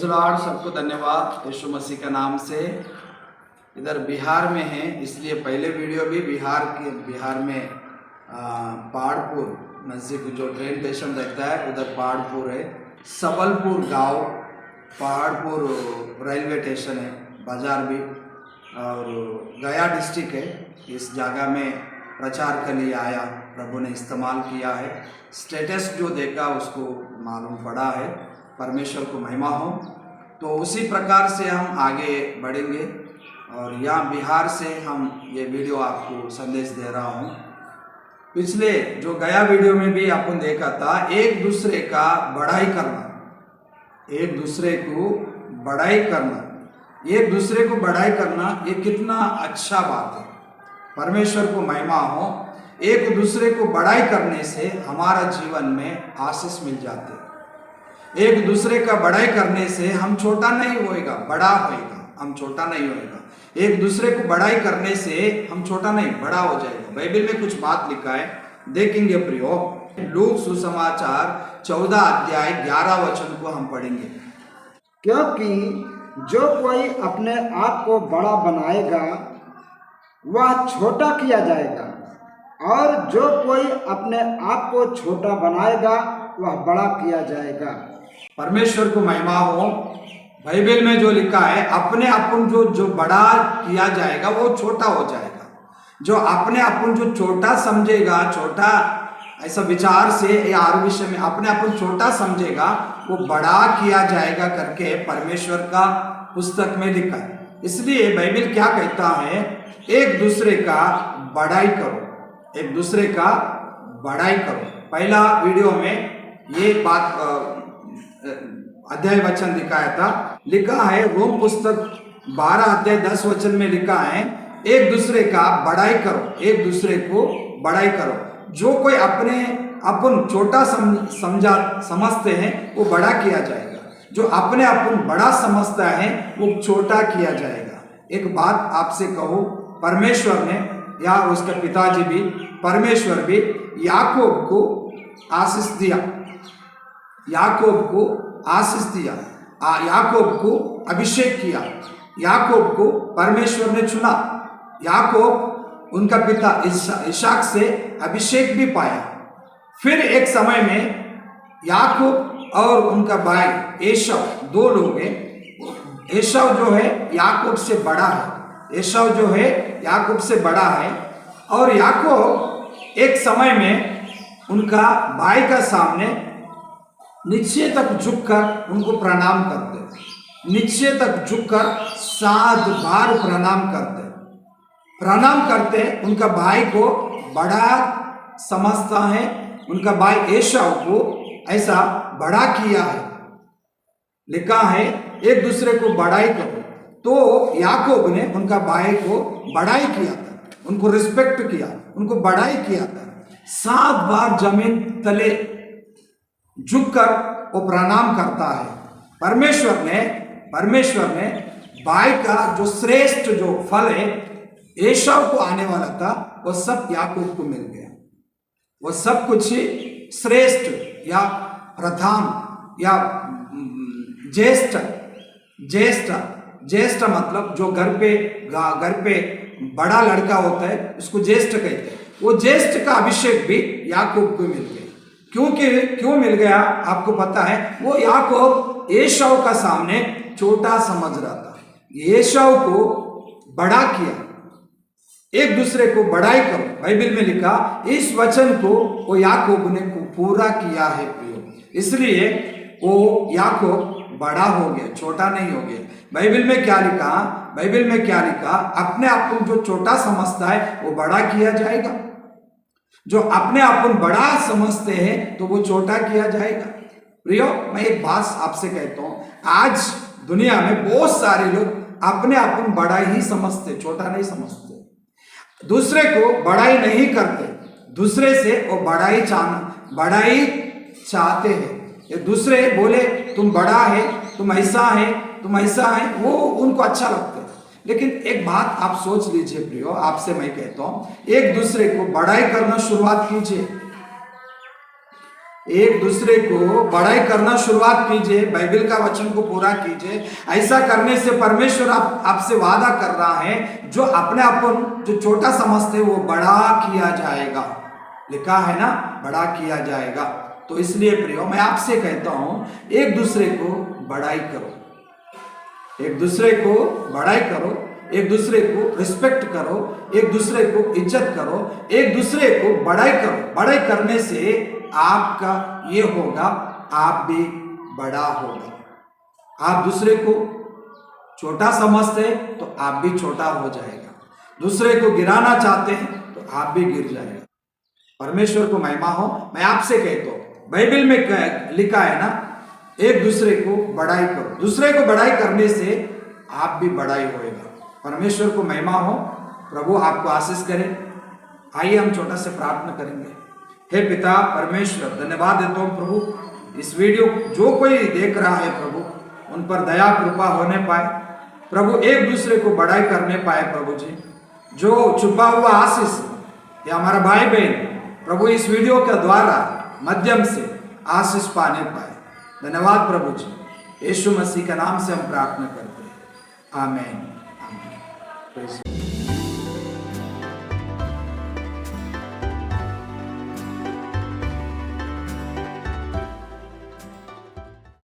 Lord, सबको धन्यवाद यीशु मसीह के नाम से। इधर बिहार में है, इसलिए पहले वीडियो भी बिहार में पहाड़पुर नज़दीक जो ट्रेन स्टेशन रहता है उधर पहाड़पुर है। सबलपुर गांव पहाड़पुर रेलवे स्टेशन है, बाजार भी और गया डिस्ट्रिक्ट है। इस जगह में प्रचार के लिए आया, प्रभु ने इस्तेमाल किया है। स्टेटस जो देखा उसको मालूम पड़ा है। परमेश्वर को महिमा हो। तो उसी प्रकार से हम आगे बढ़ेंगे और यहाँ बिहार से हम ये वीडियो आपको संदेश दे रहा हूँ। पिछले जो गया वीडियो में भी अपन देखा था, एक दूसरे का बड़ाई करना, एक दूसरे को बड़ाई करना, एक दूसरे को बड़ाई करना, ये कितना अच्छा बात है। परमेश्वर को महिमा हो। एक दूसरे को बड़ाई करने से हमारा जीवन में आशीष मिल जाते हैं। एक दूसरे का बड़ाई करने से हम छोटा नहीं होएगा, बड़ा होएगा, हम छोटा नहीं होएगा। एक दूसरे को बड़ाई करने से हम छोटा नहीं बड़ा हो जाएगा। बाइबल में कुछ बात लिखा है, देखेंगे प्रियो। लूक सुसमाचार 14 अध्याय 11 वचन को हम पढ़ेंगे। क्योंकि जो कोई अपने आप को बड़ा बनाएगा वह छोटा किया जाएगा, और जो कोई अपने आप को छोटा बनाएगा वह बड़ा किया जाएगा। परमेश्वर को महिमा हो। बाइबल में जो लिखा है, अपने अपन जो बड़ा किया जाएगा वो छोटा हो जाएगा। जो अपने अपन जो छोटा समझेगा, छोटा ऐसा विचार से या हर विषय में अपने अपन छोटा समझेगा, वो बड़ा किया जाएगा करके परमेश्वर का पुस्तक में लिखा है। इसलिए बाइबल क्या कहता है, एक दूसरे का बड़ाई करो, एक दूसरे का बड़ाई करो। पहला वीडियो में ये बात अध्याय वचन दिखाया था। लिखा है रोम पुस्तक 12 अध्याय 10 वचन में लिखा है, एक दूसरे का बड़ाई करो, एक दूसरे को बड़ाई करो। जो कोई अपने अपन छोटा समझते हैं वो बड़ा किया जाएगा, जो अपने अपन बड़ा समझता है वो छोटा किया जाएगा। एक बात आपसे कहूँ, परमेश्वर ने या उसके पिताजी भी, परमेश्वर भी याकूब को आशीष दिया, याकूब को आशीष दिया, याकूब को अभिषेक किया, याकूब को परमेश्वर ने चुना। याकूब उनका पिता इसहाक से अभिषेक भी पाया। फिर एक समय में याकूब और उनका भाई एसाव, दो लोग हैं। एसाव जो है याकूब से बड़ा है, एसाव जो है याकूब से बड़ा है। और याकूब एक समय में उनका भाई का सामने नीचे तक झुककर उनको प्रणाम करते, नीचे तक झुककर 7 बार प्रणाम करते। उनका भाई को बड़ा समझता है, उनका भाई एसाव को ऐसा बड़ा किया है। लिखा है एक दूसरे को बड़ाई करो। तो याकूब ने उनका भाई को बड़ाई किया था, उनको रिस्पेक्ट किया, उनको बड़ाई किया था। 7 बार जमीन तले झुककर वो प्रणाम करता है। परमेश्वर ने भाई का जो श्रेष्ठ जो फल है एसाव को आने वाला था, वो सब याकूब को मिल गया। वो सब कुछ श्रेष्ठ या प्रधान या ज्येष्ठ मतलब जो घर पे बड़ा लड़का होता है उसको ज्येष्ठ कहते हैं। वो ज्येष्ठ का अभिषेक भी याकूब को मिल गया। क्यों मिल गया आपको पता है? वो याकूब एसाव का सामने छोटा समझ रहा था, एसाव को बड़ा किया। एक दूसरे को बड़ाई करो, बाइबल में लिखा। इस वचन को वो याकूब ने पूरा किया है प्रियो। इसलिए वो याकूब बड़ा हो गया, छोटा नहीं हो गया। बाइबल में क्या लिखा? अपने आप को जो छोटा समझता है वो बड़ा किया जाएगा, जो अपने आप को बड़ा समझते हैं तो वो छोटा किया जाएगा। प्रियो, मैं एक बात आपसे कहता हूं, आज दुनिया में बहुत सारे लोग अपने आप को बड़ा ही समझते, छोटा नहीं समझते। दूसरे को बड़ाई नहीं करते, दूसरे से वो बड़ाई चाहते हैं। ये दूसरे बोले तुम बड़ा है, तुम ऐसा है, वो उनको अच्छा लगता है। लेकिन एक बात आप सोच लीजिए प्रियो, आपसे मैं कहता हूं, एक दूसरे को बड़ाई करना शुरुआत कीजिए। एक दूसरे को बड़ाई करना शुरुआत कीजिए, बाइबल का वचन को पूरा कीजिए। ऐसा करने से परमेश्वर आपसे वादा कर रहा है, जो अपने अपन जो छोटा समझते वो बड़ा किया जाएगा। लिखा है ना, बड़ा किया जाएगा। तो इसलिए प्रियो, मैं आपसे कहता हूं, एक दूसरे को बड़ाई करो, एक दूसरे को बड़ाई करो, एक दूसरे को रिस्पेक्ट करो, एक दूसरे को इज्जत करो, एक दूसरे को बड़ाई करो। बड़ाई करने से आपका ये होगा, आप भी बड़ा होगा। आप दूसरे को छोटा समझते तो आप भी छोटा हो जाएगा, दूसरे को गिराना चाहते हैं तो आप भी गिर जाएगा। परमेश्वर को महिमा हो। मैं आपसे कहता हूं, बाइबल में लिखा है ना, एक दूसरे को बड़ाई करो। दूसरे को बड़ाई करने से आप भी बड़ाई होएगा। परमेश्वर को महिमा हो। प्रभु आपको आशीष करे। आइए हम छोटा से प्रार्थना करेंगे। हे पिता परमेश्वर, धन्यवाद देता हूँ प्रभु, इस वीडियो जो कोई देख रहा है प्रभु, उन पर दया कृपा होने पाए प्रभु, एक दूसरे को बड़ाई करने पाए प्रभु जी। जो छुपा हुआ आशीष ये हमारा भाई बहन प्रभु इस वीडियो के द्वारा माध्यम से आशीष पाने पाए। धन्यवाद प्रभु जी, यीशु मसीह के नाम से हम प्रार्थना करते हैं। आमीन। आमीन।